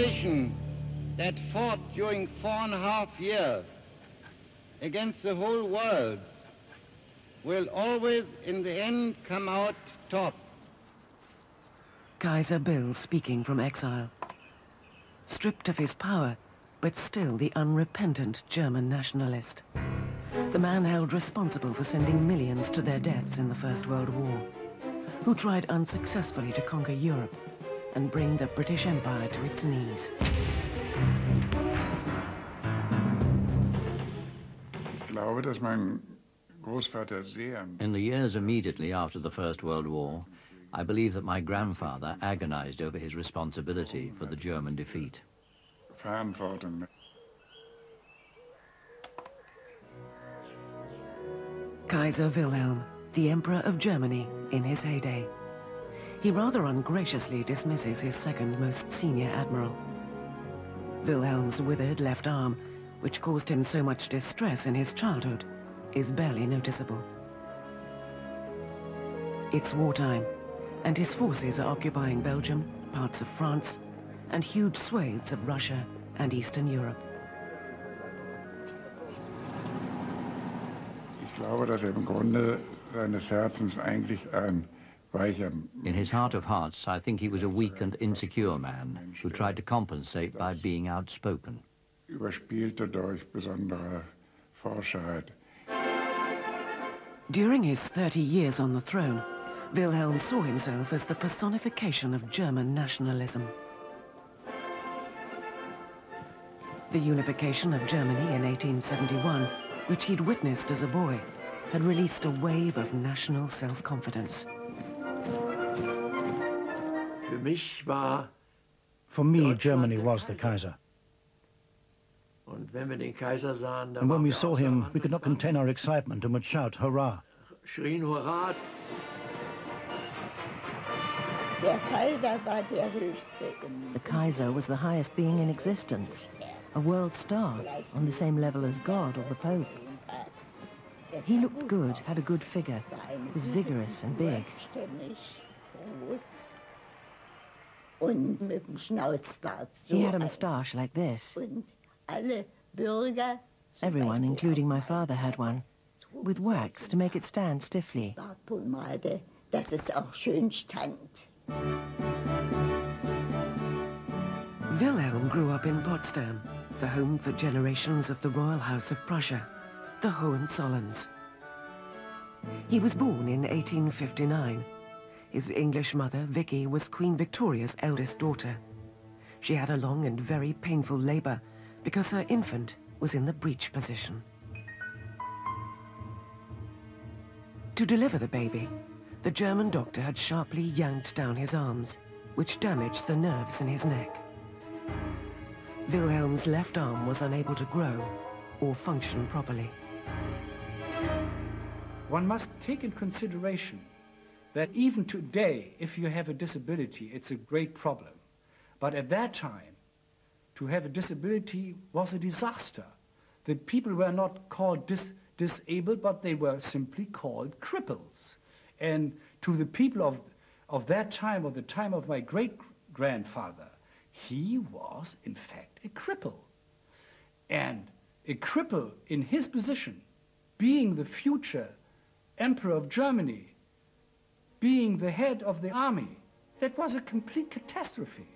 nation that fought during 4.5 years against the whole world will always, in the end, come out top. Kaiser Bill speaking from exile. Stripped of his power, but still the unrepentant German nationalist. The man held responsible for sending millions to their deaths in the First World War, who tried unsuccessfully to conquer Europe and bring the British Empire to its knees. In the years immediately after the First World War, I believe that my grandfather agonized over his responsibility for the German defeat. Kaiser Wilhelm, the Emperor of Germany in his heyday. He rather ungraciously dismisses his second most senior admiral. Wilhelm's withered left arm, which caused him so much distress in his childhood, is barely noticeable. It's wartime, and his forces are occupying Belgium, parts of France, and huge swathes of Russia and Eastern Europe. In his heart of hearts, I think he was a weak and insecure man who tried to compensate by being outspoken. During his 30 years on the throne, Wilhelm saw himself as the personification of German nationalism. The unification of Germany in 1871, which he'd witnessed as a boy, had released a wave of national self-confidence. For me, Germany was the Kaiser. And when we saw him, we could not contain our excitement and would shout, "Hurrah!" The Kaiser was the highest being in existence, a world star on the same level as God or the Pope. He looked good, had a good figure, was vigorous and big. He had a moustache like this. Everyone, including my father, had one, with wax to make it stand stiffly. Wilhelm grew up in Potsdam, the home for generations of the royal house of Prussia, the Hohenzollerns. He was born in 1859. His English mother, Vicky, was Queen Victoria's eldest daughter. She had a long and very painful labor because her infant was in the breech position. To deliver the baby, the German doctor had sharply yanked down his arms, which damaged the nerves in his neck. Wilhelm's left arm was unable to grow or function properly. One must take in consideration that even today, if you have a disability, it's a great problem. But at that time, to have a disability was a disaster. The people were not called disabled, but they were simply called cripples. And to the people of that time, or the time of my great-grandfather, he was, in fact, a cripple. And a cripple in his position, being the future Emperor of Germany, being the head of the army, that was a complete catastrophe.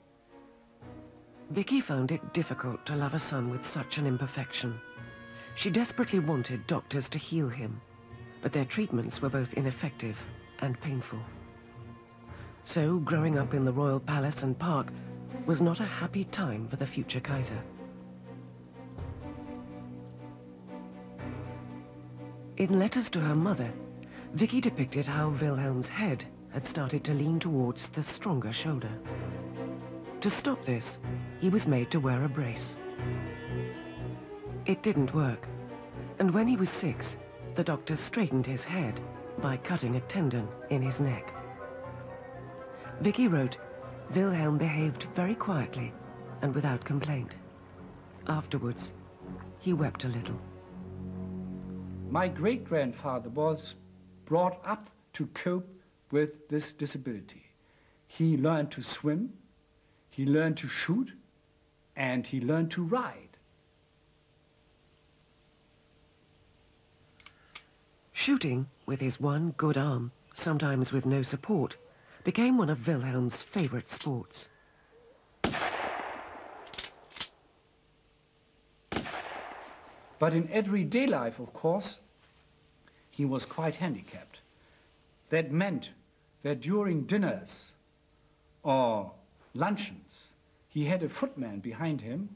Vicky found it difficult to love a son with such an imperfection. She desperately wanted doctors to heal him, but their treatments were both ineffective and painful. So, growing up in the royal palace and park was not a happy time for the future Kaiser. In letters to her mother, Vicky depicted how Wilhelm's head had started to lean towards the stronger shoulder. To stop this, he was made to wear a brace. It didn't work, and when he was 6, the doctor straightened his head by cutting a tendon in his neck. Vicky wrote, Wilhelm behaved very quietly and without complaint. Afterwards, he wept a little. My great-grandfather was brought up to cope with this disability. He learned to swim, he learned to shoot, and he learned to ride. Shooting, with his one good arm, sometimes with no support, became one of Wilhelm's favorite sports. But in everyday life, of course, he was quite handicapped. That meant that during dinners or luncheons, he had a footman behind him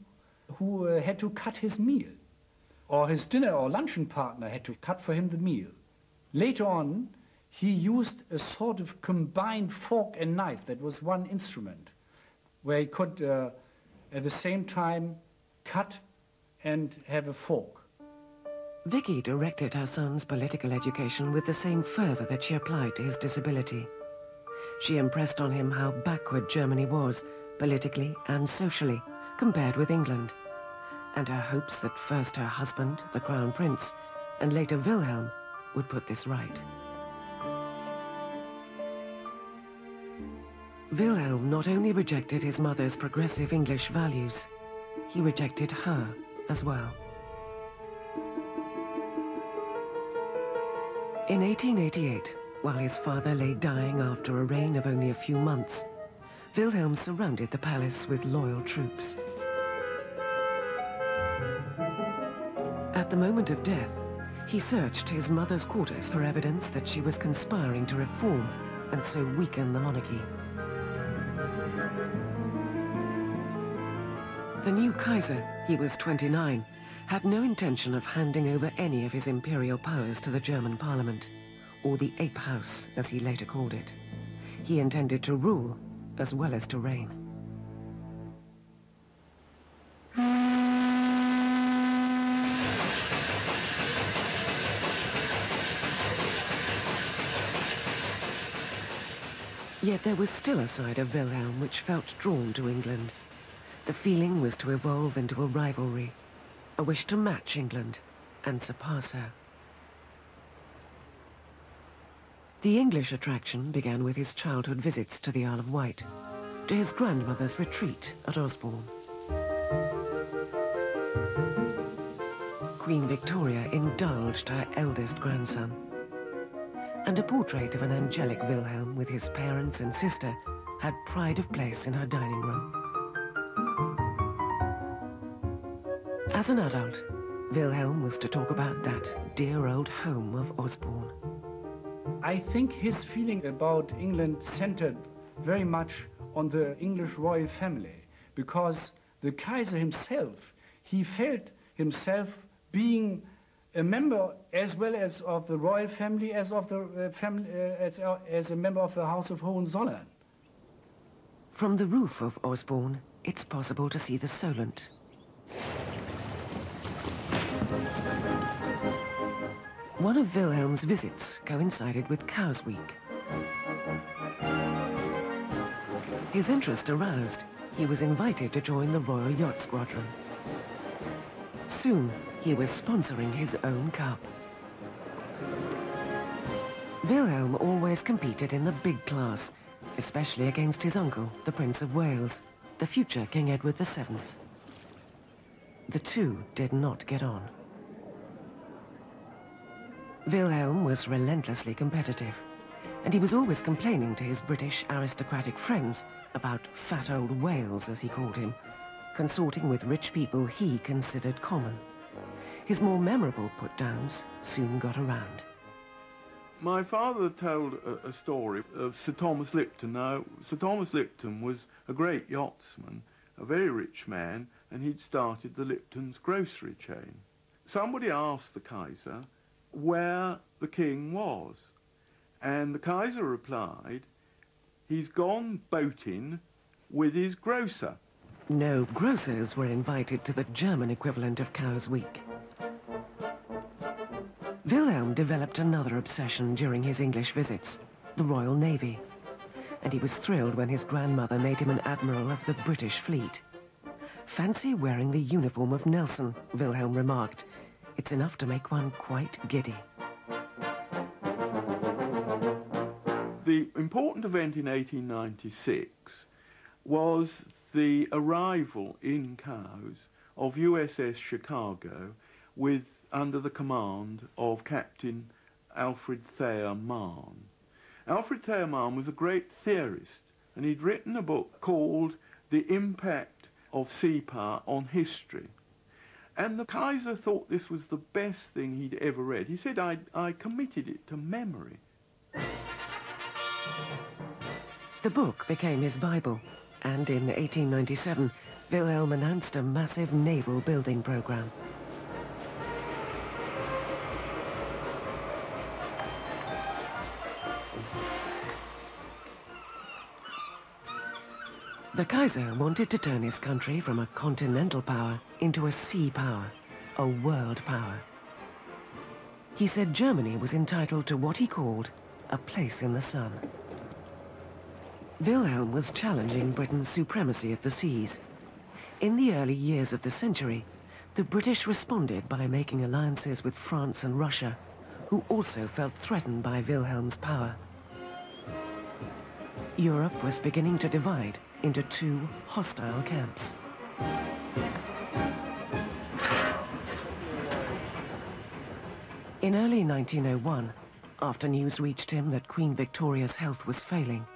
who had to cut his meal, or his dinner or luncheon partner had to cut for him the meal. Later on, he used a sort of combined fork and knife that was one instrument, where he could at the same time cut and have a fork. Vicky directed her son's political education with the same fervor that she applied to his disability. She impressed on him how backward Germany was, politically and socially, compared with England, and her hopes that first her husband, the Crown Prince, and later Wilhelm, would put this right. Wilhelm not only rejected his mother's progressive English values, he rejected her as well. In 1888, while his father lay dying after a reign of only a few months, Wilhelm surrounded the palace with loyal troops. At the moment of death, he searched his mother's quarters for evidence that she was conspiring to reform and so weaken the monarchy. The new Kaiser, he was 29, had no intention of handing over any of his imperial powers to the German parliament, or the ape house, as he later called it. He intended to rule as well as to reign. Yet there was still a side of Wilhelm which felt drawn to England. The feeling was to evolve into a rivalry, a wish to match England and surpass her. The English attraction began with his childhood visits to the Isle of Wight, to his grandmother's retreat at Osborne. Queen Victoria indulged her eldest grandson, and a portrait of an angelic Wilhelm with his parents and sister had pride of place in her dining room. As an adult, Wilhelm was to talk about that dear old home of Osborne. I think his feeling about England centered very much on the English royal family, because the Kaiser himself, he felt himself being a member as well as of the royal family as of the as a member of the House of Hohenzollern. From the roof of Osborne, it's possible to see the Solent. One of Wilhelm's visits coincided with Cowes Week. His interest aroused, he was invited to join the Royal Yacht Squadron. Soon, he was sponsoring his own cup. Wilhelm always competed in the big class, especially against his uncle, the Prince of Wales, the future King Edward VII. The two did not get on. Wilhelm was relentlessly competitive, and he was always complaining to his British aristocratic friends about fat old Wales, as he called him, consorting with rich people he considered common. His more memorable put-downs soon got around. My father told a story of Sir Thomas Lipton. Now, Sir Thomas Lipton was a great yachtsman, a very rich man, and he'd started the Lipton's grocery chain. Somebody asked the Kaiser where the king was, and the Kaiser replied, "He's gone boating with his grocer." No grocers were invited to the German equivalent of Cowes Week. Wilhelm developed another obsession during his English visits, the Royal Navy, and he was thrilled when his grandmother made him an admiral of the British fleet. "Fancy wearing the uniform of Nelson," Wilhelm remarked. "It's enough to make one quite giddy." The important event in 1896 was the arrival in Cowes of USS Chicago under the command of Captain Alfred Thayer Mahn. Alfred Thayer Mahn was a great theorist, and he'd written a book called The Impact of Sea Power on History. And the Kaiser thought this was the best thing he'd ever read. He said, I committed it to memory. The book became his Bible, and in 1897, Wilhelm announced a massive naval building program. The Kaiser wanted to turn his country from a continental power into a sea power, a world power. He said Germany was entitled to what he called a place in the sun. Wilhelm was challenging Britain's supremacy of the seas. In the early years of the century, the British responded by making alliances with France and Russia, who also felt threatened by Wilhelm's power. Europe was beginning to divide into two hostile camps. In early 1901, after news reached him that Queen Victoria's health was failing,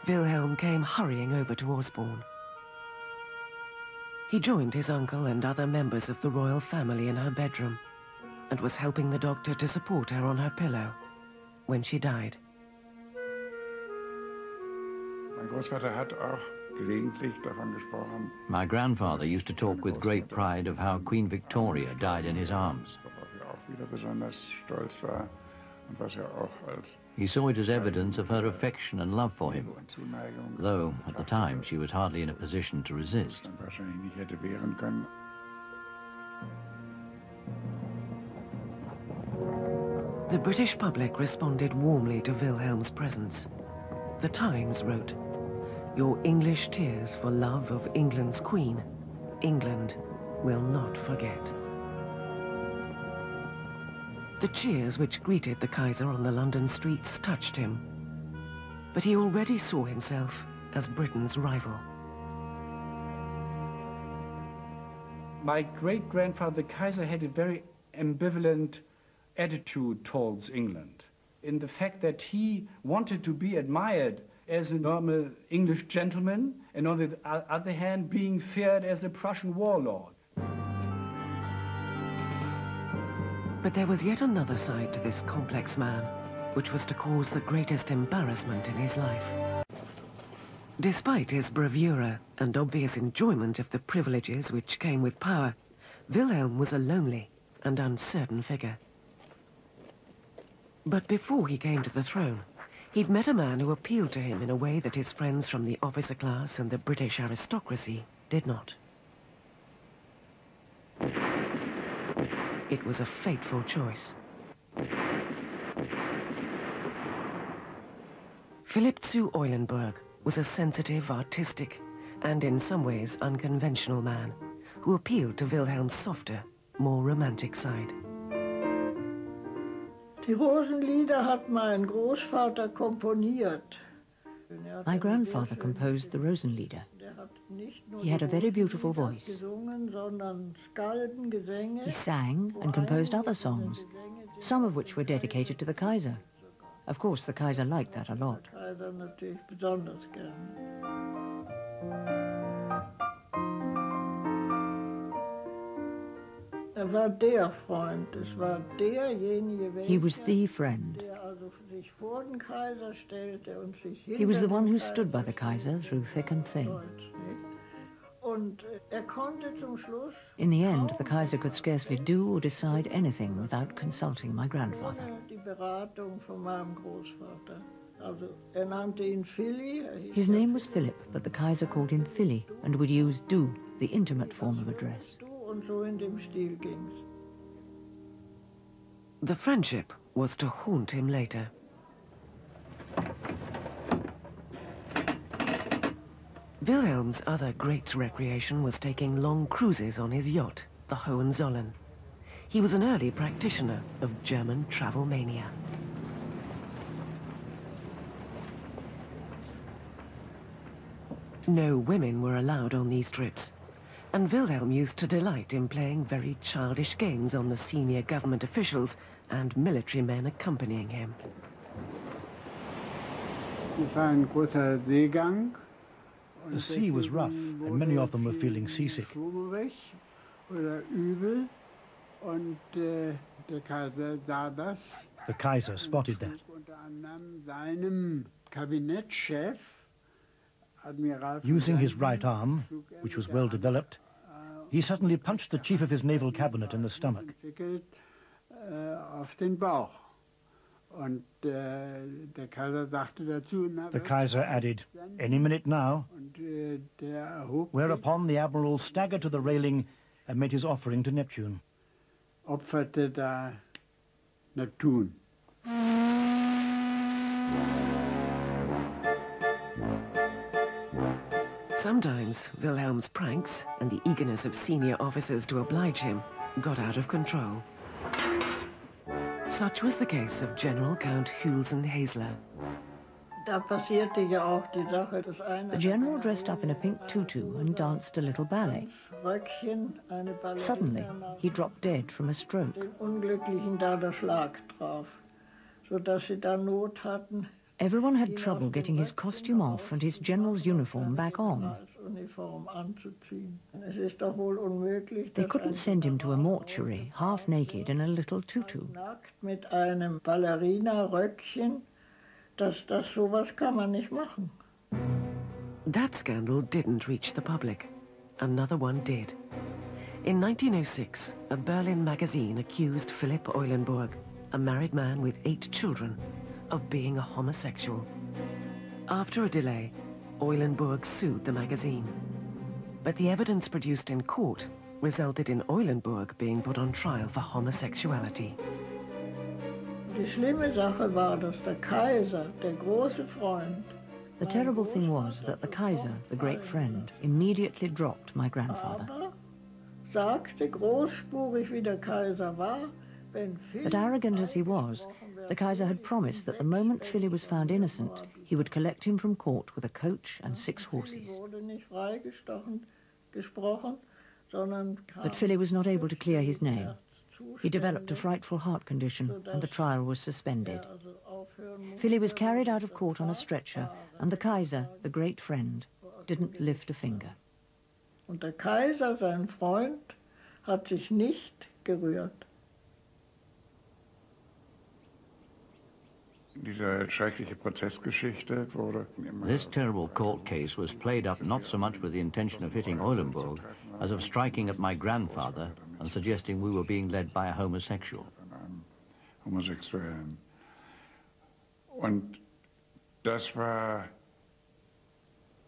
Wilhelm came hurrying over to Osborne. He joined his uncle and other members of the royal family in her bedroom and was helping the doctor to support her on her pillow when she died. My grandfather used to talk with great pride of how Queen Victoria died in his arms. He saw it as evidence of her affection and love for him, though at the time she was hardly in a position to resist. The British public responded warmly to Wilhelm's presence. The Times wrote, "Your English tears for love of England's Queen, England will not forget." The cheers which greeted the Kaiser on the London streets touched him, but he already saw himself as Britain's rival. My great-grandfather Kaiser had a very ambivalent attitude towards England, in the fact that he wanted to be admired as a normal English gentleman, and on the other hand being feared as a Prussian warlord. But there was yet another side to this complex man, which was to cause the greatest embarrassment in his life. Despite his bravura and obvious enjoyment of the privileges which came with power, Wilhelm was a lonely and uncertain figure. But before he came to the throne, he'd met a man who appealed to him in a way that his friends from the officer class and the British aristocracy did not. It was a fateful choice. Philipp zu Eulenburg was a sensitive, artistic, and in some ways unconventional man who appealed to Wilhelm's softer, more romantic side. Die Rosenlieder hat mein Großvater komponiert. My grandfather composed the Rosenlieder. He had a very beautiful voice. He sang and composed other songs, some of which were dedicated to the Kaiser. Of course, the Kaiser liked that a lot. He was the friend. He was the one who stood by the Kaiser through thick and thin. In the end, the Kaiser could scarcely do or decide anything without consulting my grandfather. His name was Philip, but the Kaiser called him Philly and would use du, the intimate form of address. The friendship was to haunt him later. Wilhelm's other great recreation was taking long cruises on his yacht, the Hohenzollern. He was an early practitioner of German travel mania. No women were allowed on these trips, and Wilhelm used to delight in playing very childish games on the senior government officials and military men accompanying him. The sea was rough, and many of them were feeling seasick. The Kaiser spotted that. Using his right arm, which was well developed, he suddenly punched the chief of his naval cabinet in the stomach. The Kaiser added, "Any minute now," whereupon the admiral staggered to the railing and made his offering to Neptune. Sometimes Wilhelm's pranks and the eagerness of senior officers to oblige him got out of control. Such was the case of General Count Hülsen-Hasler. The general dressed up in a pink tutu and danced a little ballet. Suddenly, he dropped dead from a stroke. Everyone had trouble getting his costume off and his general's uniform back on. They couldn't send him to a mortuary, half naked in a little tutu. That scandal didn't reach the public. Another one did. In 1906, a Berlin magazine accused Philipp Eulenburg, a married man with 8 children, of being a homosexual. After a delay, Eulenburg sued the magazine. But the evidence produced in court resulted in Eulenburg being put on trial for homosexuality. The terrible thing was that the Kaiser, the great friend, immediately dropped my grandfather. But arrogant as he was, the Kaiser had promised that the moment Philly was found innocent, he would collect him from court with a coach and 6 horses. But Philly was not able to clear his name. He developed a frightful heart condition, and the trial was suspended. Philly was carried out of court on a stretcher, and the Kaiser, the great friend, didn't lift a finger. Und der Kaiser, sein Freund, hat sich nicht gerührt. This terrible court case was played up not so much with the intention of hitting Eulenburg as of striking at my grandfather and suggesting we were being led by a homosexual.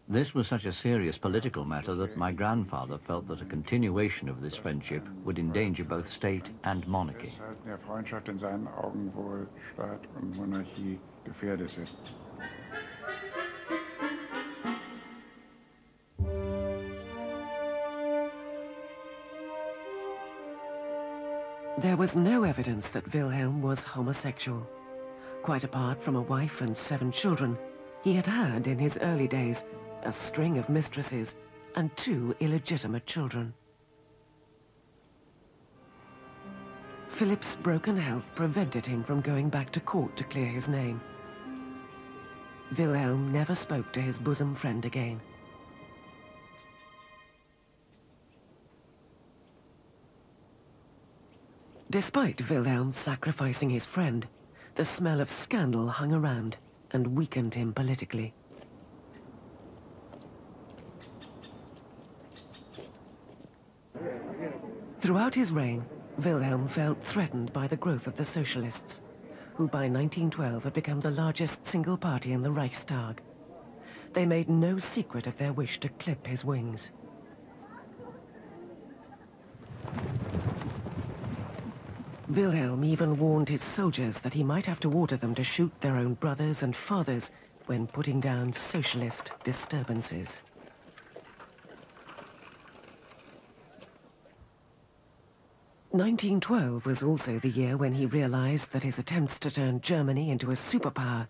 This was such a serious political matter that my grandfather felt that a continuation of this friendship would endanger both state and monarchy. There was no evidence that Wilhelm was homosexual. Quite apart from a wife and 7 children, he had had, in his early days, a string of mistresses and 2 illegitimate children. Philip's broken health prevented him from going back to court to clear his name. Wilhelm never spoke to his bosom friend again. Despite Wilhelm sacrificing his friend, the smell of scandal hung around and weakened him politically. Throughout his reign, Wilhelm felt threatened by the growth of the socialists, who by 1912 had become the largest single party in the Reichstag. They made no secret of their wish to clip his wings. Wilhelm even warned his soldiers that he might have to order them to shoot their own brothers and fathers when putting down socialist disturbances. (1912) was also the year when he realized that his attempts to turn Germany into a superpower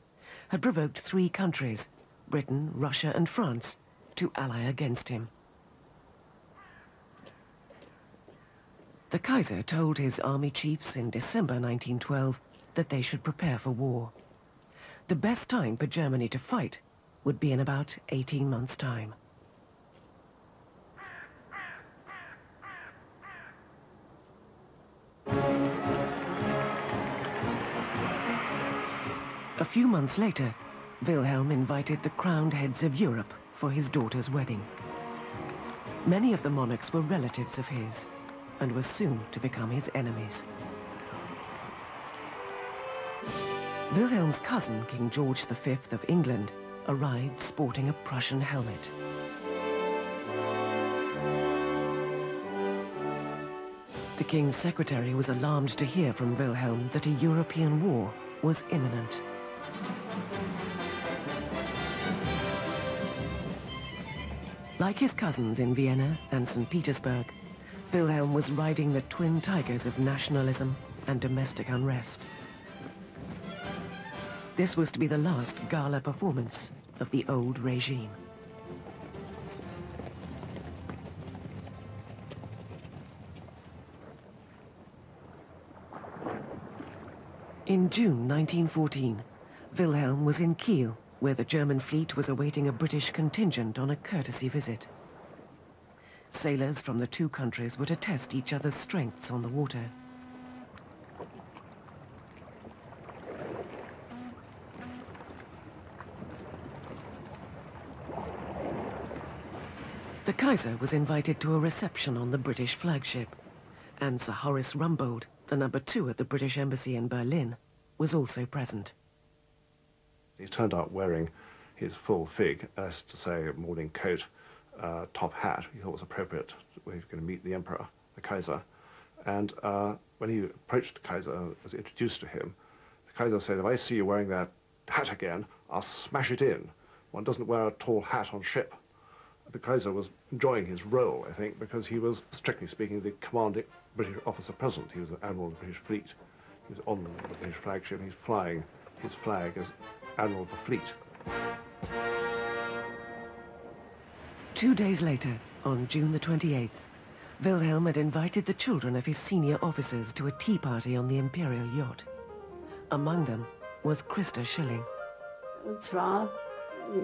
had provoked 3 countries, Britain, Russia and France, to ally against him. The Kaiser told his army chiefs in December 1912 that they should prepare for war. The best time for Germany to fight would be in about 18 months' time. A few months later, Wilhelm invited the crowned heads of Europe for his daughter's wedding. Many of the monarchs were relatives of his and were soon to become his enemies. Wilhelm's cousin, King George V of England, arrived sporting a Prussian helmet. The king's secretary was alarmed to hear from Wilhelm that a European war was imminent. Like his cousins in Vienna and St. Petersburg, Wilhelm was riding the twin tigers of nationalism and domestic unrest. This was to be the last gala performance of the old regime. In June 1914, Wilhelm was in Kiel, where the German fleet was awaiting a British contingent on a courtesy visit. Sailors from the two countries were to test each other's strengths on the water. The Kaiser was invited to a reception on the British flagship, and Sir Horace Rumbold, the number 2 at the British Embassy in Berlin, was also present. He turned out wearing his full fig, as to say, morning coat, top hat. He thought was appropriate when he was going to meet the Emperor, the Kaiser. And when he approached the Kaiser and was introduced to him, the Kaiser said, "If I see you wearing that hat again, I'll smash it in. One doesn't wear a tall hat on ship." The Kaiser was enjoying his role, I think, because he was, strictly speaking, the commanding British officer present. He was the Admiral of the British Fleet. He was on the British flagship. He's flying his flag as Admiral of the Fleet. 2 days later, on June the 28th, Wilhelm had invited the children of his senior officers to a tea party on the Imperial yacht. Among them was Christa Schilling. Und zwar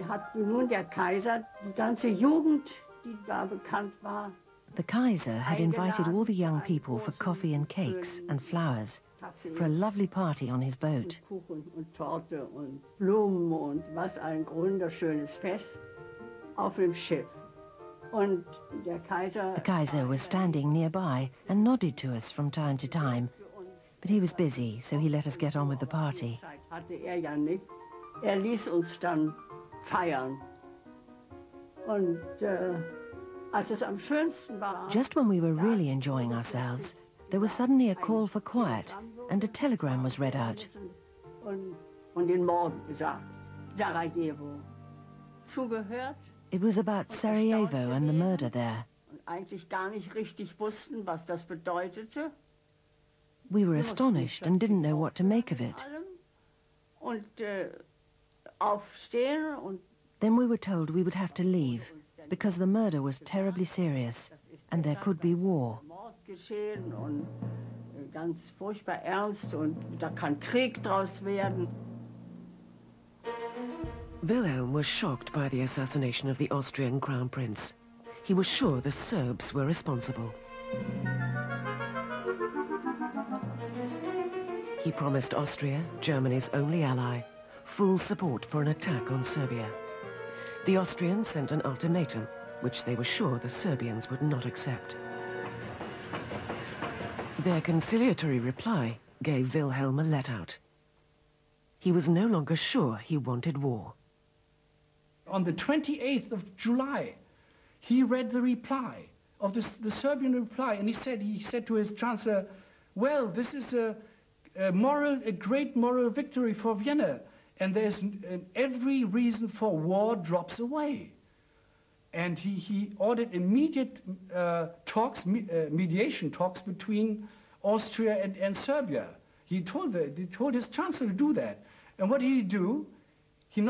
hat nun der Kaiser die ganze Jugend, die da bekannt war. The Kaiser had invited all the young people for coffee and cakes and flowers for a lovely party on his boat. Kuchen und Torte und Blumen und was ein wunderschönes Fest auf dem Schiff. Und der Kaiser... The Kaiser was standing nearby and nodded to us from time to time, but he was busy, so he let us get on with the party. Hatte ja nicht. Ließ uns dann feiern. Und als es am schönsten war... Just when we were really enjoying ourselves, there was suddenly a call for quiet, and a telegram was read out. Und den Mord gesagt, Sarajevo. Zugehört. It was about Sarajevo and the murder there. Und eigentlich gar nicht richtig wussten, was das bedeutete. We were astonished and didn't know what to make of it. Und aufstehen und... Then we were told we would have to leave, because the murder was terribly serious, and there could be war. Geschehen und ganz furchtbar ernst und da kann Krieg draus werden. Wilhelm was shocked by the assassination of the Austrian Crown Prince. He was sure the Serbs were responsible. He promised Austria, Germany's only ally, full support for an attack on Serbia. The Austrians sent an ultimatum, which they were sure the Serbians would not accept. Their conciliatory reply gave Wilhelm a let-out. He was no longer sure he wanted war. On the 28th of July, he read the reply of the Serbian reply, and he said to his chancellor, "Well, this is a great moral victory for Vienna, and there's every reason for war drops away." And he ordered immediate mediation talks between Austria and Serbia. He told his chancellor to do that. And what did he do? He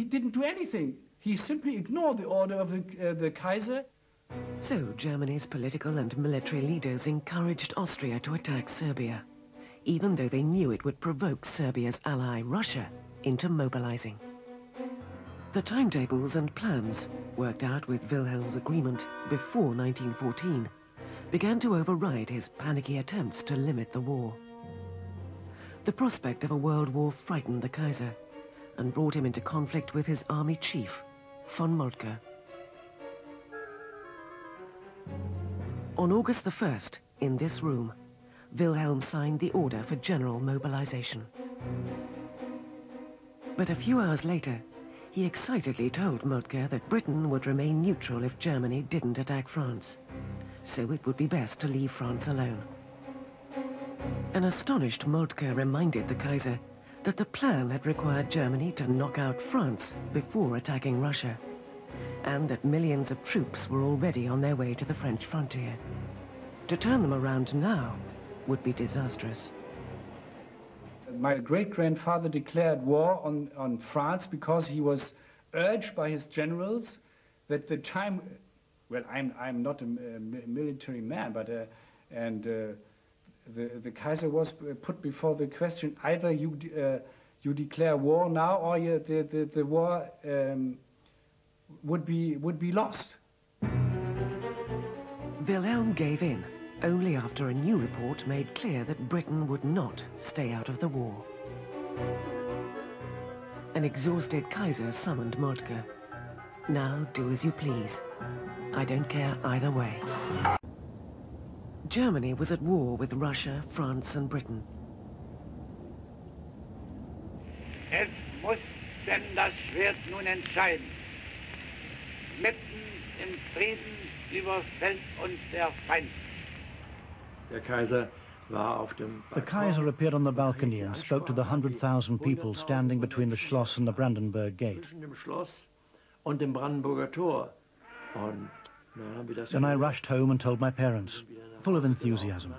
didn't do anything. He simply ignored the order of the Kaiser. So Germany's political and military leaders encouraged Austria to attack Serbia, even though they knew it would provoke Serbia's ally, Russia, into mobilizing. The timetables and plans, worked out with Wilhelm's agreement before 1914, began to override his panicky attempts to limit the war. The prospect of a world war frightened the Kaiser and brought him into conflict with his army chief, von Moltke. On August the 1st, in this room, Wilhelm signed the order for general mobilization. But a few hours later, he excitedly told Moltke that Britain would remain neutral if Germany didn't attack France, so it would be best to leave France alone. An astonished Moltke reminded the Kaiser that the plan had required Germany to knock out France before attacking Russia, and that millions of troops were already on their way to the French frontier. To turn them around now would be disastrous. My great-grandfather declared war on France because he was urged by his generals that the time, well, I'm not a military man, but the Kaiser was put before the question: either you declare war now, or the war would be lost. Wilhelm gave in only after a new report made clear that Britain would not stay out of the war. An exhausted Kaiser summoned Moltke. Now do as you please. I don't care either way. Germany was at war with Russia, France and Britain. Es muss denn das Schwert nun entscheiden. Mitten im Frieden überfällt uns der Feind. The Kaiser appeared on the balcony and spoke to the 100,000 people standing between the Schloss and the Brandenburg Gate. Then I rushed home and told my parents, full of enthusiasm.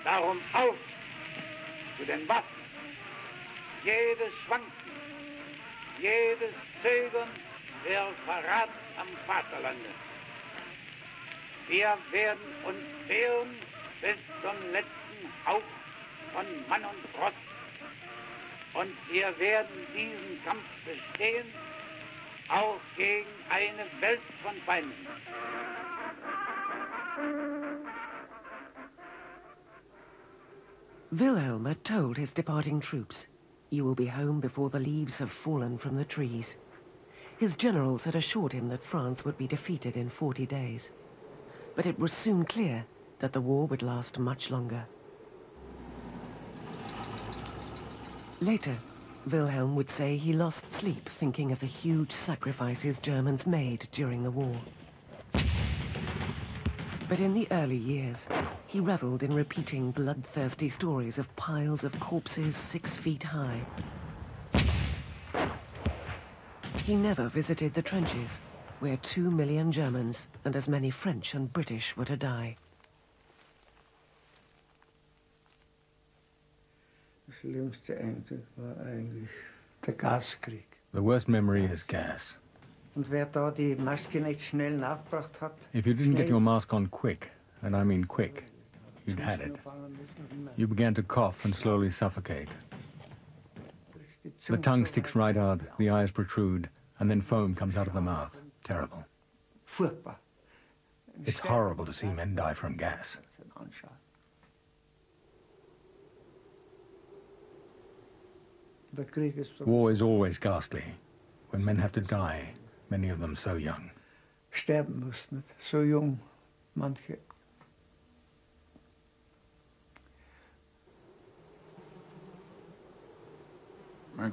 Darum auf zu den Waffen. Jedes Schwanken, jedes Zögern wäre Verrat am Vaterlande. Wir werden uns wehren bis zum letzten Hauch von Mann und Ross. Und wir werden diesen Kampf bestehen, auch gegen eine Welt von Feinden. Wilhelm had told his departing troops, "You will be home before the leaves have fallen from the trees." His generals had assured him that France would be defeated in 40 days. But it was soon clear that the war would last much longer. Later, Wilhelm would say he lost sleep thinking of the huge sacrifices Germans made during the war. But in the early years, he reveled in repeating bloodthirsty stories of piles of corpses 6 feet high. He never visited the trenches, where 2 million Germans and as many French and British were to die. The worst memory is gas. If you didn't get your mask on quick, and I mean quick, you'd had it. You began to cough and slowly suffocate. The tongue sticks right out, the eyes protrude, and then foam comes out of the mouth. Terrible. It's horrible to see men die from gas. War is always ghastly. When men have to die, many of them so young. Sterben müssen, so jung, manche. My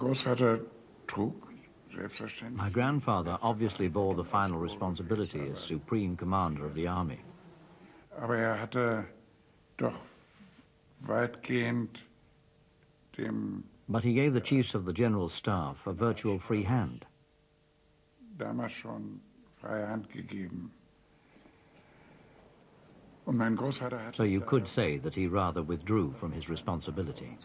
grandfather obviously bore the final responsibility as supreme commander of the army. But he gave the chiefs of the general staff a virtual free hand. So you could say that he rather withdrew from his responsibility.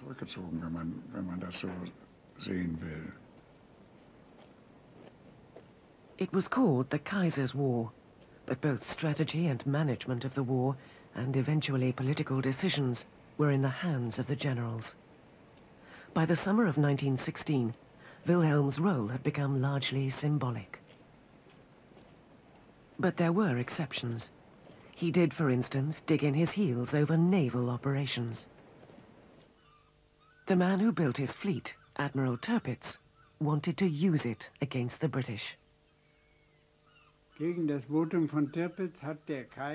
It was called the Kaiser's War, but both strategy and management of the war, and eventually political decisions, were in the hands of the generals. By the summer of 1916, Wilhelm's role had become largely symbolic. But there were exceptions. He did, for instance, dig in his heels over naval operations. The man who built his fleet, Admiral Tirpitz, wanted to use it against the British.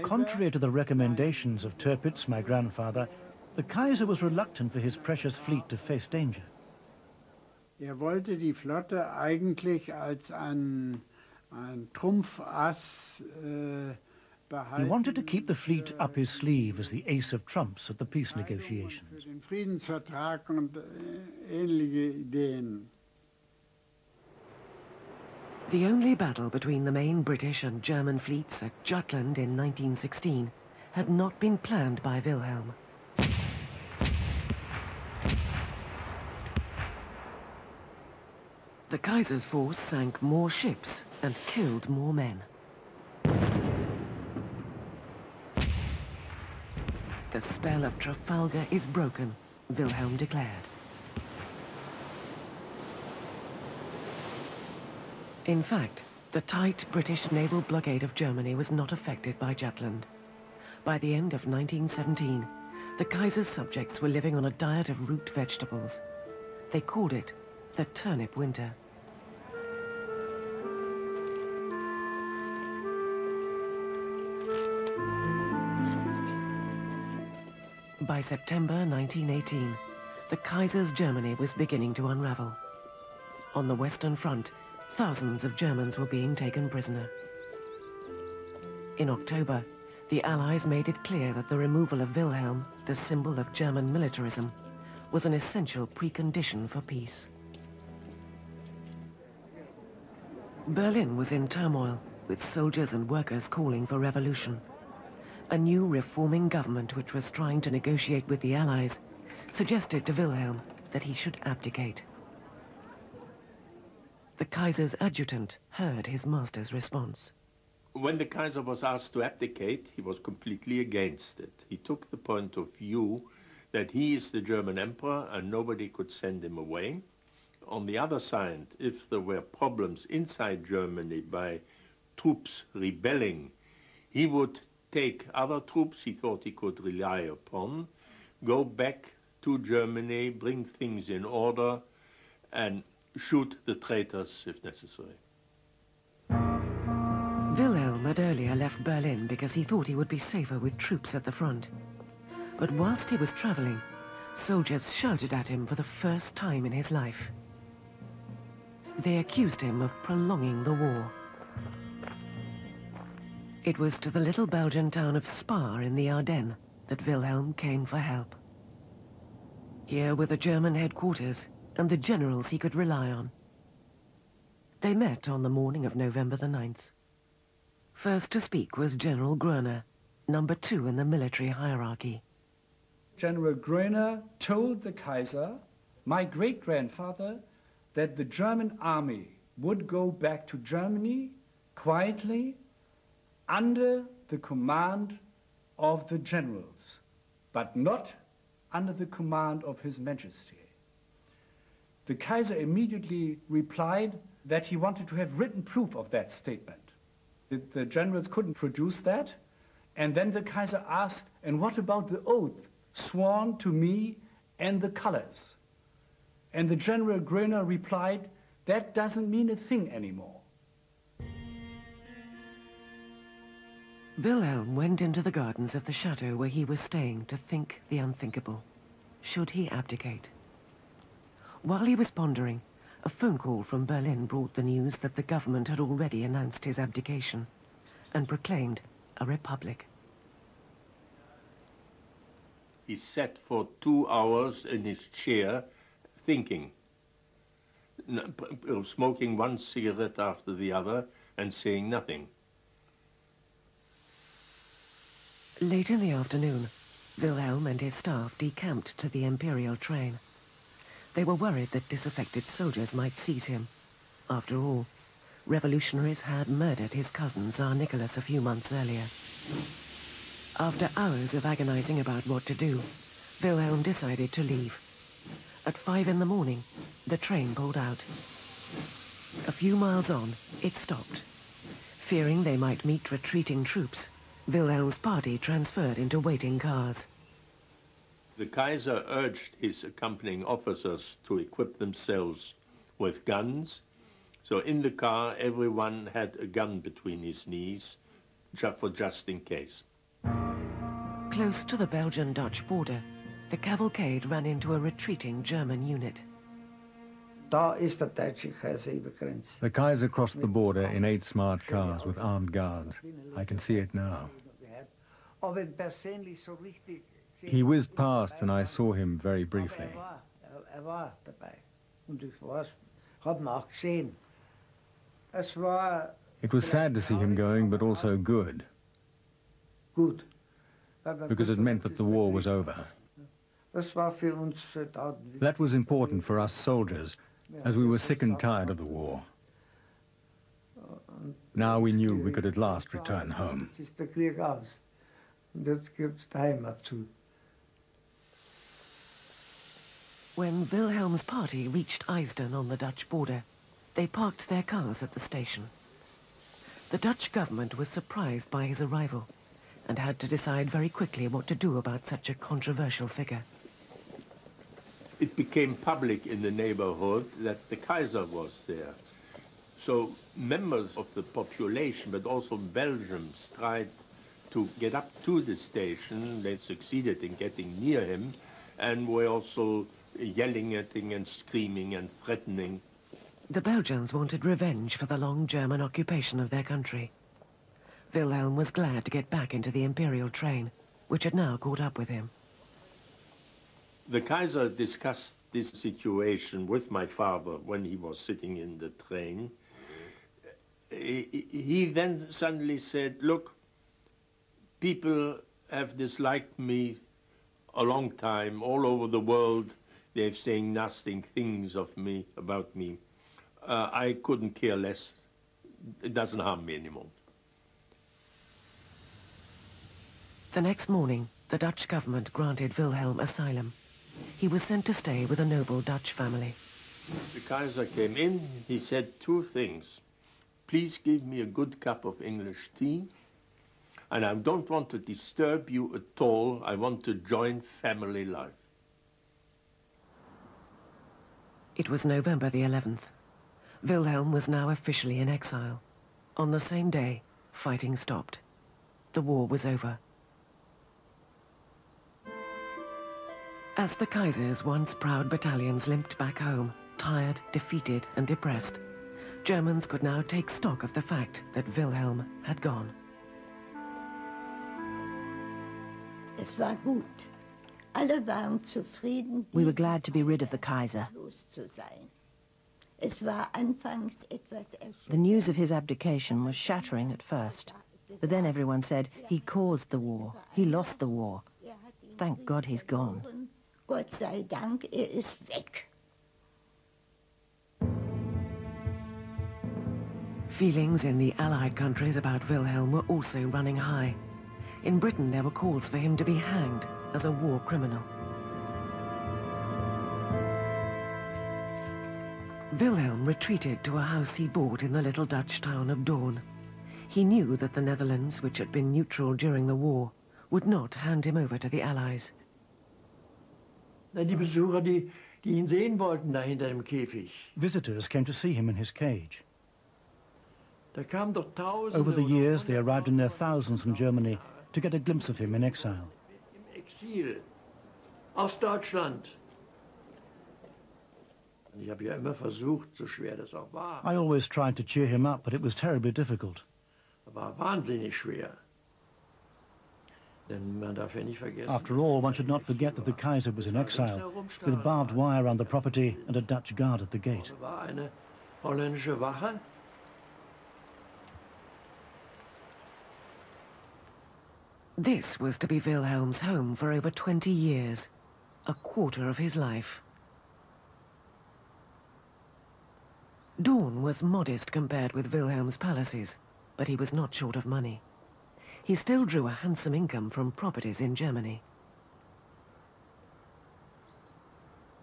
Contrary to the recommendations of Tirpitz, my grandfather, the Kaiser was reluctant for his precious fleet to face danger. Er wollte die Flotte eigentlich als ein Trumpfass He wanted to keep the fleet up his sleeve as the ace of trumps at the peace negotiations. für den Friedensvertrag und ähnliche Ideen. The only battle between the main British and German fleets at Jutland in 1916 had not been planned by Wilhelm. The Kaiser's force sank more ships and killed more men. The spell of Trafalgar is broken, Wilhelm declared. In fact, the tight British naval blockade of Germany was not affected by Jutland. By the end of 1917, the Kaiser's subjects were living on a diet of root vegetables. They called it the turnip winter. By September 1918, the Kaiser's Germany was beginning to unravel. On the Western Front, thousands of Germans were being taken prisoner. In October, the Allies made it clear that the removal of Wilhelm, the symbol of German militarism, was an essential precondition for peace. Berlin was in turmoil, with soldiers and workers calling for revolution. A new reforming government, which was trying to negotiate with the Allies, suggested to Wilhelm that he should abdicate. The Kaiser's adjutant heard his master's response. When the Kaiser was asked to abdicate, he was completely against it. He took the point of view that he is the German emperor and nobody could send him away. On the other side, if there were problems inside Germany by troops rebelling, he would take other troops he thought he could rely upon, go back to Germany, bring things in order, and shoot the traitors if necessary. Wilhelm had earlier left Berlin because he thought he would be safer with troops at the front. But whilst he was traveling, soldiers shouted at him for the first time in his life. They accused him of prolonging the war. It was to the little Belgian town of Spa in the Ardennes that Wilhelm came for help. Here were the German headquarters and the generals he could rely on. They met on the morning of November the 9th. First to speak was General Groener, number 2 in the military hierarchy. General Groener told the Kaiser, my great-grandfather, that the German army would go back to Germany quietly under the command of the generals, but not under the command of His Majesty. The Kaiser immediately replied that he wanted to have written proof of that statement. The generals couldn't produce that, and then the Kaiser asked, and what about the oath sworn to me and the colors? And the General Groener replied, that doesn't mean a thing anymore. Wilhelm went into the gardens of the chateau where he was staying to think the unthinkable. Should he abdicate? While he was pondering, a phone call from Berlin brought the news that the government had already announced his abdication and proclaimed a republic. He sat for 2 hours in his chair thinking, smoking one cigarette after the other and saying nothing. Late in the afternoon, Wilhelm and his staff decamped to the imperial train. They were worried that disaffected soldiers might seize him. After all, revolutionaries had murdered his cousin, Tsar Nicholas, a few months earlier. After hours of agonizing about what to do, Wilhelm decided to leave. At 5 in the morning, the train pulled out. A few miles on, it stopped. Fearing they might meet retreating troops, Wilhelm's party transferred into waiting cars. The Kaiser urged his accompanying officers to equip themselves with guns. So in the car, everyone had a gun between his knees, just in case. Close to the Belgian-Dutch border, the cavalcade ran into a retreating German unit. The Kaiser crossed the border in 8 smart cars with armed guards. I can see it now. He whizzed past and I saw him very briefly. It was sad to see him going, but also good. Because it meant that the war was over. That was important for us soldiers, as we were sick and tired of the war. Now we knew we could at last return home. When Wilhelm's party reached Eisden on the Dutch border, they parked their cars at the station. The Dutch government was surprised by his arrival and had to decide very quickly what to do about such a controversial figure. It became public in the neighborhood that the Kaiser was there. So members of the population, but also Belgians, tried to get up to the station. They succeeded in getting near him and were also yelling at him and screaming and threatening. The Belgians wanted revenge for the long German occupation of their country. Wilhelm was glad to get back into the imperial train, which had now caught up with him. The Kaiser discussed this situation with my father when he was sitting in the train. He then suddenly said, look, people have disliked me a long time. All over the world, they're saying nasty things of me, about me. I couldn't care less. It doesn't harm me anymore. The next morning, the Dutch government granted Wilhelm asylum. He was sent to stay with a noble Dutch family. The Kaiser came in, he said 2 things. Please give me a good cup of English tea, and I don't want to disturb you at all. I want to join family life. It was November the 11th. Wilhelm was now officially in exile. On the same day, fighting stopped. The war was over. As the Kaiser's once proud battalions limped back home, tired, defeated and depressed, Germans could now take stock of the fact that Wilhelm had gone. Es war gut. Alle waren zufrieden. We were glad to be rid of the Kaiser. Es war anfangs etwas erschütternd. The news of his abdication was shattering at first, but then everyone said he caused the war, he lost the war. Thank God he's gone. Gott sei Dank, ist weg. Feelings in the Allied countries about Wilhelm were also running high. In Britain, there were calls for him to be hanged as a war criminal. Wilhelm retreated to a house he bought in the little Dutch town of Doorn. He knew that the Netherlands, which had been neutral during the war, would not hand him over to the Allies. Die Besucher, die ihn sehen wollten, da hinter dem Käfig. Visitors came to see him in his cage. Da kamen doch Tausende. Over the years, they arrived in their thousands from Germany to get a glimpse of him in exile. Im Exil, aus Deutschland. Ich habe ja immer versucht, so schwer das auch war. I always tried to cheer him up, but it was terribly difficult. War wahnsinnig schwer. Denn man darf ja nicht vergessen. After all, one should not forget that the Kaiser was in exile, with barbed wire around the property and a Dutch guard at the gate. War eine holländische Wache. This was to be Wilhelm's home for over 20 years, a quarter of his life. Daun was modest compared with Wilhelm's palaces, but he was not short of money. He still drew a handsome income from properties in Germany.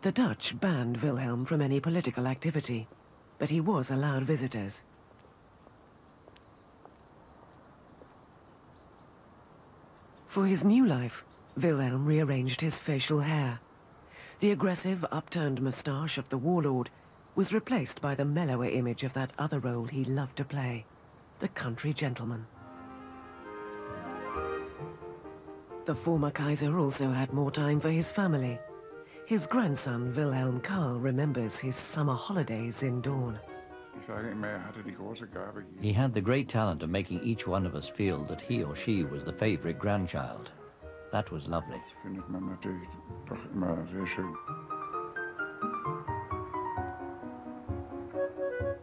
The Dutch banned Wilhelm from any political activity, but he was allowed visitors. For his new life, Wilhelm rearranged his facial hair. The aggressive, upturned moustache of the warlord was replaced by the mellower image of that other role he loved to play, the country gentleman. The former Kaiser also had more time for his family. His grandson, Wilhelm II, remembers his summer holidays in Daun. He had the great talent of making each one of us feel that he or she was the favorite grandchild. That was lovely.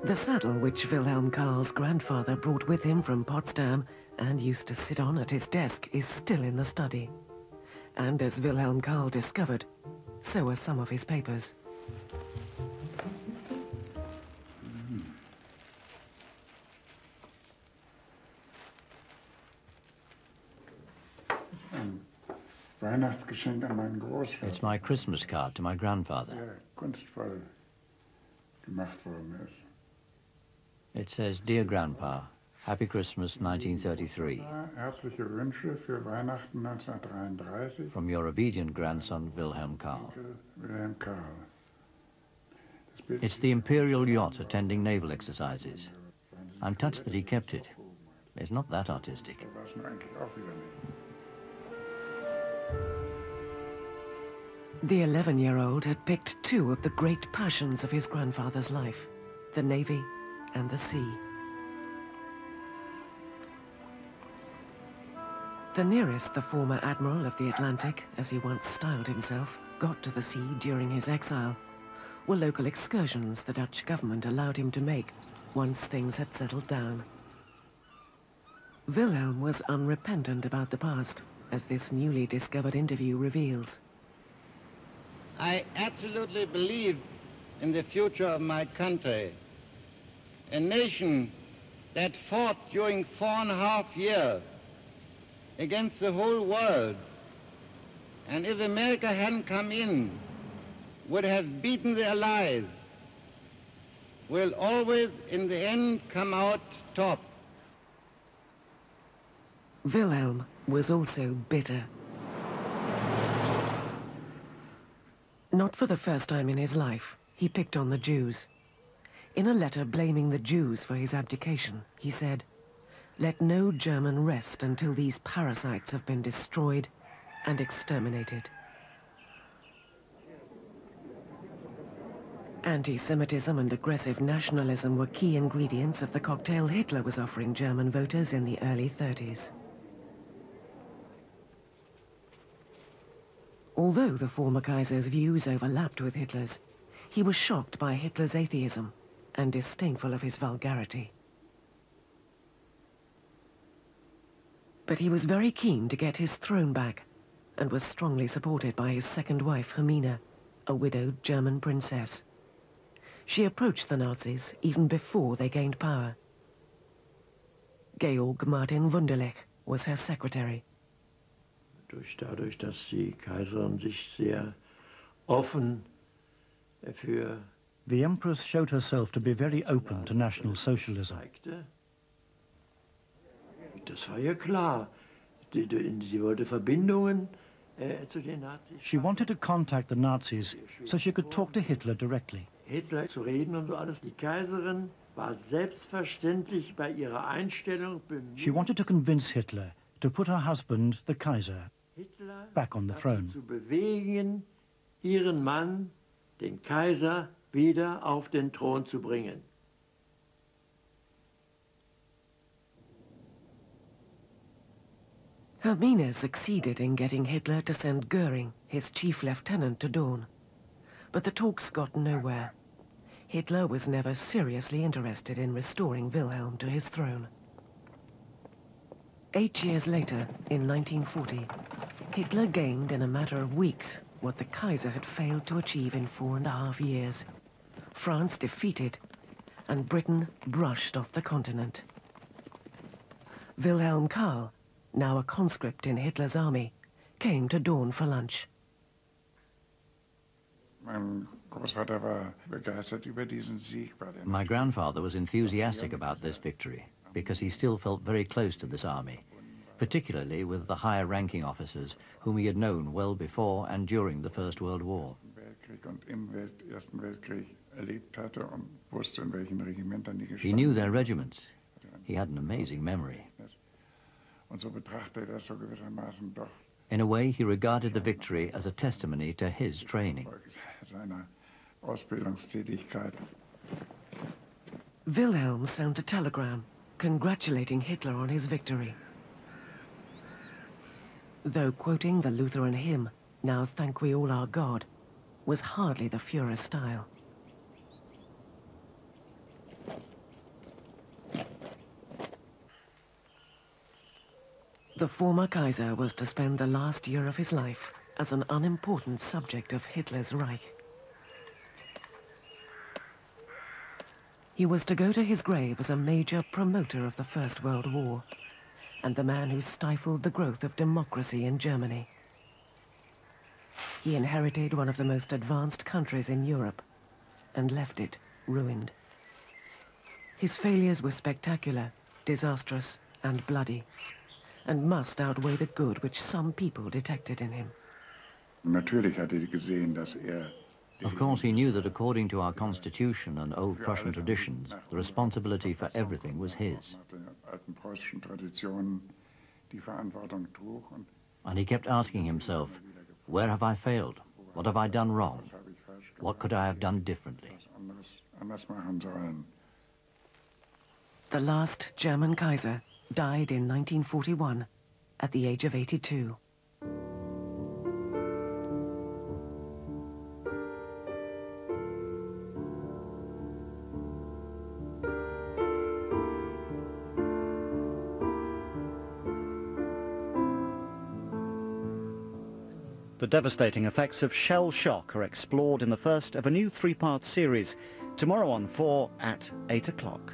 The saddle which Wilhelm Karl's grandfather brought with him from Potsdam and used to sit on at his desk is still in the study. And as Wilhelm Karl discovered, so are some of his papers. It's my Christmas card to my grandfather. It says, "Dear Grandpa, Happy Christmas 1933. From your obedient grandson, Wilhelm Karl." It's the Imperial yacht attending naval exercises. I'm touched that he kept it. It's not that artistic. The 11-year-old had picked two of the great passions of his grandfather's life, the Navy and the sea. The nearest the former Admiral of the Atlantic, as he once styled himself, got to the sea during his exile were local excursions the Dutch government allowed him to make once things had settled down. Wilhelm was unrepentant about the past, as this newly discovered interview reveals. I absolutely believe in the future of my country. A nation that fought during 4.5 years against the whole world, and if America hadn't come in, would have beaten the Allies, will always in the end come out top. Wilhelm was also bitter. Not for the first time in his life, he picked on the Jews. In a letter blaming the Jews for his abdication, he said, "Let no German rest until these parasites have been destroyed and exterminated." Anti-Semitism and aggressive nationalism were key ingredients of the cocktail Hitler was offering German voters in the early 30s. Although the former Kaiser's views overlapped with Hitler's, he was shocked by Hitler's atheism and disdainful of his vulgarity. But he was very keen to get his throne back and was strongly supported by his second wife, Hermine, a widowed German princess. She approached the Nazis even before they gained power. Georg Martin Wunderlich was her secretary. Dadurch, dass die Kaiserin sich sehr offen für The Empress showed herself to be very open to National Socialism. Das war ja klar. Sie wollte Verbindungen zu den Nazis. She wanted to contact the Nazis so she could talk to Hitler directly. Hitler zu reden und so alles. Die Kaiserin war selbstverständlich bei ihrer Einstellung bemüht. She wanted to convince Hitler to put her husband, the Kaiser, back on the throne. Zu bewegen, ihren Mann, den Kaiser, wieder auf den Thron zu bringen. Hermine succeeded in getting Hitler to send Goering, his chief lieutenant, to Daun. But the talks got nowhere. Hitler was never seriously interested in restoring Wilhelm to his throne. 8 years later, in 1940, Hitler gained in a matter of weeks what the Kaiser had failed to achieve in 4.5 years. France defeated, and Britain brushed off the continent. Wilhelm II, now a conscript in Hitler's army, came to Dawn for lunch. My grandfather was enthusiastic about this victory because he still felt very close to this army, particularly with the higher ranking officers whom he had known well before and during the First World War. He knew their regiments. He had an amazing memory. In a way, he regarded the victory as a testimony to his training. Wilhelm sent a telegram congratulating Hitler on his victory. Though quoting the Lutheran hymn, "Now Thank We All Our God," was hardly the Führer's style. The former Kaiser was to spend the last year of his life as an unimportant subject of Hitler's Reich. He was to go to his grave as a major promoter of the First World War and the man who stifled the growth of democracy in Germany. He inherited one of the most advanced countries in Europe and left it ruined. His failures were spectacular, disastrous, and bloody, and must outweigh the good which some people detected in him. Of course, he knew that according to our constitution and old Prussian traditions, the responsibility for everything was his. And he kept asking himself, where have I failed? What have I done wrong? What could I have done differently? The last German Kaiser died in 1941 at the age of 82. The devastating effects of shell shock are explored in the first of a new three-part series, tomorrow on 4 at 8 o'clock.